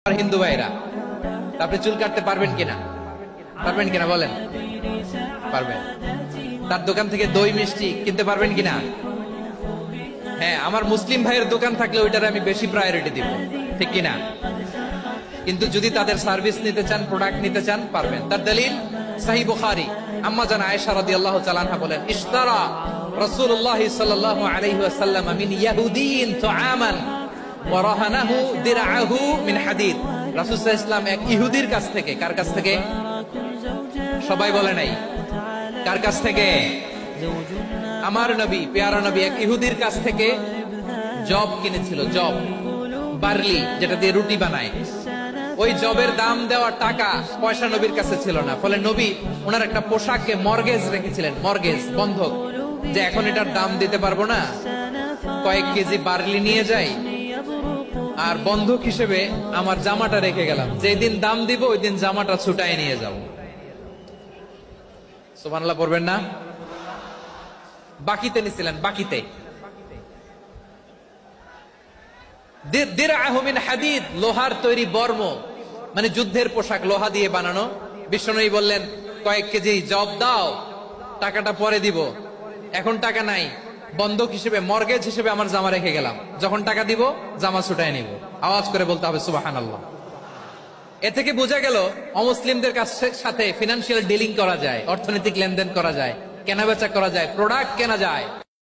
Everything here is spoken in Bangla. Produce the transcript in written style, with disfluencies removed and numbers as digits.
আর হিন্দু ভাইরা আপনি চুল কাটতে পারবেন কিনা বলেন? পারবেন। তার দোকান থেকে দই মিষ্টি কিনতে পারবেন কিনা? হ্যাঁ, আমার মুসলিম ভাইয়ের দোকান থাকলে ওইটারে আমি বেশি প্রায়োরিটি দিব, ঠিক কিনা? কিন্তু যদি তাদের সার্ভিস নিতে চান, প্রোডাক্ট নিতে চান, পারবেন। তার দলিল সহিহ বুখারী, আম্মা জান আয়েশা রাদিয়াল্লাহু তাআলা আনহা বলেন, ইশতারা রাসূলুল্লাহ সাল্লাল্লাহু আলাইহি ওয়াসাল্লাম মিন ইয়াহুদিয়িন তুআমান ওয়া রাহানাহু দিরআহু মিন হাদিদ। রাসূল সাল্লাল্লাহু আলাইহি ওয়াসাল্লাম এক ইহুদির কাছ থেকে, কার কাছ থেকে? সবাই বলে নাই কার কাছ থেকে? আমার নবী, পেয়ারা নবী এক ইহুদির কাছ থেকে জব কিনেছিল। জব, বার্লি, যেটা দিয়ে রুটি বানায়। ওই জবের দাম দেওয়া টাকা পয়সা নবীর কাছে ছিল না। ফলে নবী ওনার একটা পোশাককে মর্গেজ রেখেছিলেন, মর্গেজ, বন্ধক, যে এখন এটার দাম দিতে পারবো না, কয়েক কেজি বার্লি নিয়ে যাই আর বন্ধক হিসেবে আমার জামাটা রেখে গেলাম, যেদিন দাম দিব ওই দিন জামাটা ছুটাই নিয়ে যাও। সুবহানাল্লাহ পড়বেন না? বাকিতে নিছিলেন, বাকিতে। দিরআহু মিন হাদিদ, লোহার তৈরি বর্ম, মানে যুদ্ধের পোশাক, লোহা দিয়ে বানানো। বিশ্বনবী বললেন, কয়েক কেজি জব দাও, টাকাটা পরে দিব, এখন টাকা নাই, বন্ধক হিসেবে, মর্গেজ হিসেবে আমার জামা রেখে গেলাম, যখন টাকা দিব জামা ছুটায় নিব। আওয়াজ করে বলতে হবে সুবহানাল্লাহ। এ থেকে বোঝা গেল অমুসলিমদের সাথে ফিনান্সিয়াল ডিলিং করা যায়, অর্থনৈতিক লেনদেন করা যায়, কেনাবেচা করা যায়, প্রোডাক্ট কেনা যায়।